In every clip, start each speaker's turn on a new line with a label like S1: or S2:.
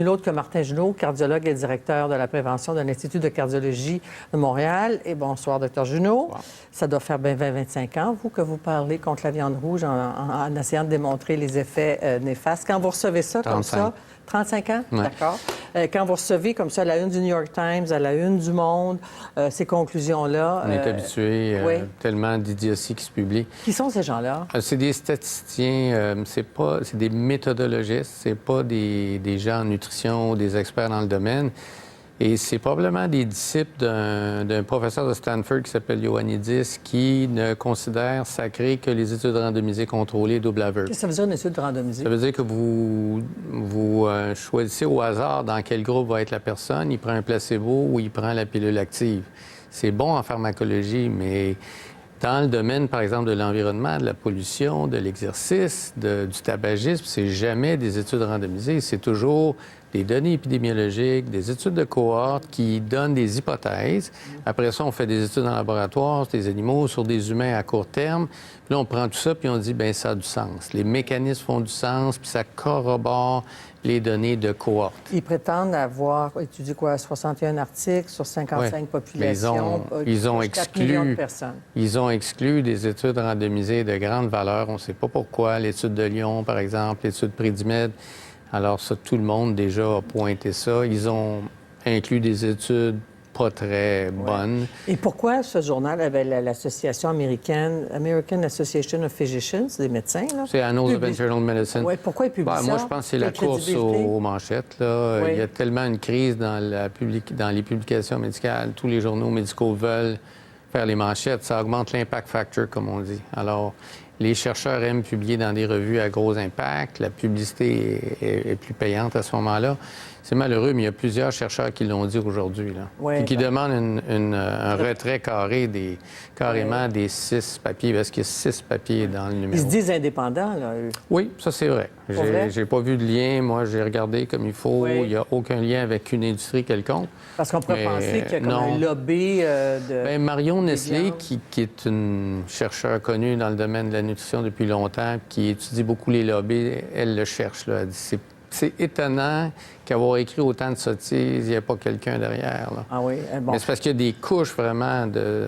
S1: L'autre que Martin Junot, cardiologue et directeur de la prévention de l'Institut de cardiologie de Montréal. Et bonsoir, Dr Junot. Wow. Ça doit faire bien 20-25 ans, vous, que vous parlez contre la viande rouge en essayant de démontrer les effets néfastes. Quand vous recevez ça 35. Comme ça, 35 ans?
S2: Ouais.
S1: D'accord. Quand vous recevez comme ça à la une du New York Times, à la une du Monde, ces conclusions-là...
S2: On est habitué tellement d'idioties qui se publient.
S1: Qui sont ces gens-là?
S2: C'est des statisticiens, c'est des méthodologistes, c'est pas des gens en nutrition ou des experts dans le domaine. Et c'est probablement des disciples d'un professeur de Stanford qui s'appelle Ioannidis qui ne considère sacré que les études randomisées contrôlées double aveugle.
S1: Qu'est-ce que ça veut dire, une étude randomisée?
S2: Ça veut dire que vous choisissez au hasard dans quel groupe va être la personne. Il prend un placebo ou il prend la pilule active. C'est bon en pharmacologie, mais dans le domaine, par exemple, de l'environnement, de la pollution, de l'exercice, du tabagisme, c'est jamais des études randomisées. C'est toujours des données épidémiologiques, des études de cohorte qui donnent des hypothèses. Après ça, on fait des études en laboratoire sur des animaux, sur des humains à court terme. Puis là, on prend tout ça puis on dit, bien, ça a du sens. Les mécanismes font du sens, puis ça corrobore les données de cohorte.
S1: Ils prétendent avoir étudié quoi, 61 articles sur 55 populations,
S2: ils ont
S1: 4 millions de personnes.
S2: Ils ont exclu des études randomisées de grande valeur. On ne sait pas pourquoi. L'étude de Lyon, par exemple, l'étude Prédimed. Alors ça, tout le monde déjà a pointé ça. Ils ont inclus des études pas très bonnes.
S1: Et pourquoi ce journal avait l'association américaine, American Association of Physicians, des médecins, là?
S2: C'est Annals of Internal Medicine.
S1: Oui, pourquoi ils publient ça?
S2: Moi, je pense que c'est la course aux manchettes, là. Il y a tellement une crise dans les publications médicales. Tous les journaux médicaux veulent faire les manchettes. Ça augmente l'impact factor, comme on dit. Alors, les chercheurs aiment publier dans des revues à gros impact. La publicité est plus payante à ce moment-là. C'est malheureux, mais il y a plusieurs chercheurs qui l'ont dit aujourd'hui, et qui demandent un retrait carrément des 6 papiers, parce qu'il y a 6 papiers dans le numéro.
S1: Ils se disent indépendants, là, eux.
S2: Oui, ça, c'est vrai. J'ai pas vu de lien. Moi, j'ai regardé comme il faut. Il n'y a aucun lien avec une industrie quelconque.
S1: Parce qu'on pourrait penser qu'il y a comme un lobby de...
S2: Bien, Marion Nestlé, qui est une chercheure connue dans le domaine de la nutrition depuis longtemps, qui étudie beaucoup les lobbies, elle le cherche, là. Elle dit, c'est étonnant qu'avoir écrit autant de sottises, il n'y ait pas quelqu'un derrière, là.
S1: Ah oui? Bon.
S2: Mais c'est parce qu'il y a des couches vraiment de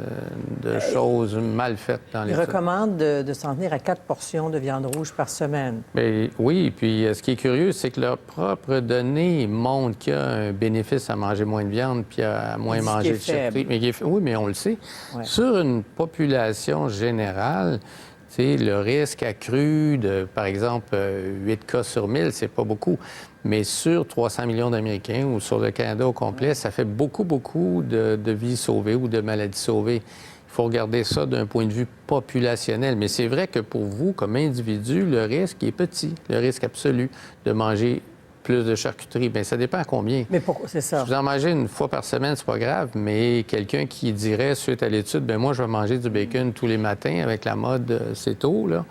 S2: choses mal faites dans les...
S1: Il recommande de s'en tenir à 4 portions de viande rouge par semaine.
S2: Bien, oui, puis ce qui est curieux, c'est que leurs propres données montrent qu'il y a un bénéfice à manger moins de viande puis à moins manger de charcuterie. Oui, mais on le sait. Ouais. Sur une population générale, le risque accru de, par exemple, 8 cas sur 1000, c'est pas beaucoup. Mais sur 300 millions d'Américains ou sur le Canada au complet, ça fait beaucoup de vies sauvées ou de maladies sauvées. Il faut regarder ça d'un point de vue populationnel. Mais c'est vrai que pour vous, comme individu, le risque est petit, le risque absolu de manger plus de charcuterie. Bien, ça dépend à combien.
S1: Mais pourquoi? C'est ça.
S2: Si vous en mangez une fois par semaine, c'est pas grave, mais quelqu'un qui dirait, suite à l'étude, bien, moi, je vais manger du bacon tous les matins avec la mode céto, là,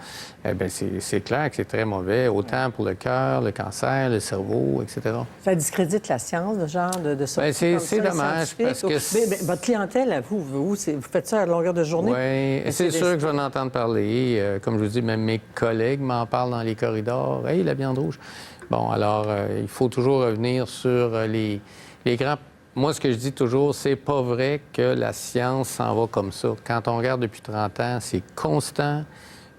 S2: eh bien, c'est clair que c'est très mauvais, autant pour le cœur, le cancer, le cerveau, etc.
S1: Ça discrédite la science, le genre de ça.
S2: Bien, c'est dommage, parce que...
S1: Mais votre clientèle, à vous faites ça à longueur de journée?
S2: Oui, c'est sûr que je vais en entendre parler. Comme je vous dis, même mes collègues m'en parlent dans les corridors. « Hey, la viande rouge! » Bon, alors, il faut toujours revenir sur les grands... Moi, ce que je dis toujours, c'est pas vrai que la science s'en va comme ça. Quand on regarde depuis 30 ans, c'est constant.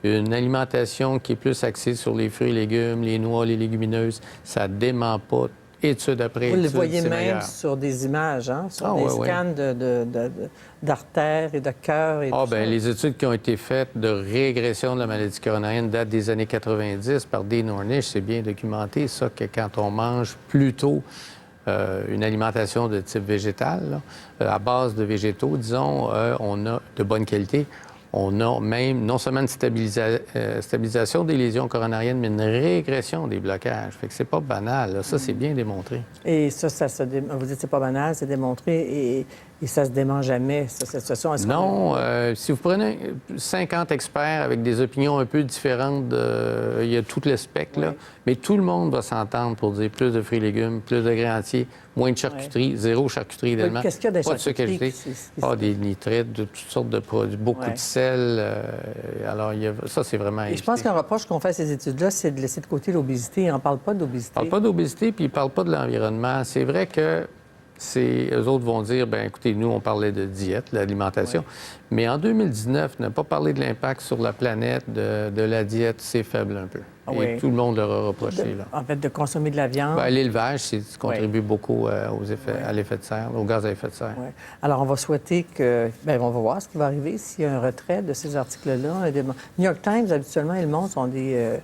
S2: Une alimentation qui est plus axée sur les fruits et légumes, les noix, les légumineuses, ça dément pas. Étude après étude,
S1: vous le voyez même
S2: meilleur.
S1: Sur des images, hein? Sur des scans d'artères et de cœur et tout
S2: bien,
S1: ça.
S2: les études qui ont été faites de régression de la maladie coronarienne datent des années 90 par Dean Ornish. C'est bien documenté, ça, que quand on mange plutôt une alimentation de type végétal, là, à base de végétaux, disons, on a de bonne qualité. On a même non seulement une stabilisation des lésions coronariennes, mais une régression des blocages. Fait que c'est pas banal. Là. Ça, c'est bien démontré.
S1: Et ça vous dites que c'est pas banal, c'est démontré. Et Et ça se dément jamais, ça, cette situation.
S2: Non, si vous prenez 50 experts avec des opinions un peu différentes, il y a tout le spectre, là, mais tout le monde va s'entendre pour dire plus de fruits et légumes, plus de grains entiers, moins de charcuterie, zéro charcuterie idéalement.
S1: Qu'est-ce qu'il y a des
S2: pas de sucre ajouté, pas des nitrites, de toutes sortes de produits, beaucoup de sel. Alors, ça, c'est vraiment...
S1: Et je pense qu'un reproche qu'on fait à ces études-là, c'est de laisser de côté l'obésité. On ne parle pas d'obésité.
S2: On ne parle pas d'obésité, puis ils ne parlent pas de l'environnement. C'est vrai que eux autres vont dire, bien, écoutez, nous, on parlait de diète, l'alimentation, mais en 2019, ne pas parler de l'impact sur la planète de la diète, c'est faible un peu. Et tout le monde leur a reproché. Là.
S1: En fait, de consommer de la viande.
S2: Bien, l'élevage, ça contribue beaucoup à l'effet de serre, aux gaz à effet de serre.
S1: Alors, on va souhaiter que... Bien, on va voir ce qui va arriver s'il y a un retrait de ces articles-là. New York Times, habituellement, et Le Monde sont des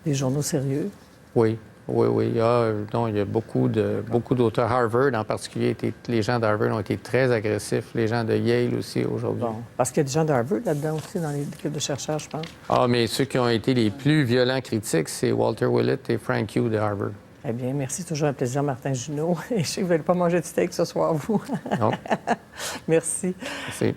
S1: journaux sérieux.
S2: Oui. Oui. Non, il y a beaucoup d'auteurs. Harvard, en particulier, les gens d'Harvard ont été très agressifs. Les gens de Yale aussi, aujourd'hui.
S1: Bon. Parce qu'il y a des gens d'Harvard là-dedans aussi, dans l'équipe de chercheurs, je pense.
S2: Ah, mais ceux qui ont été les plus violents critiques, c'est Walter Willett et Frank Yu de Harvard.
S1: Eh bien, merci. Toujours un plaisir, Martin Junot. Et je sais que vous n'allez pas manger de steak ce soir, vous.
S2: Non.
S1: Merci.
S2: Merci.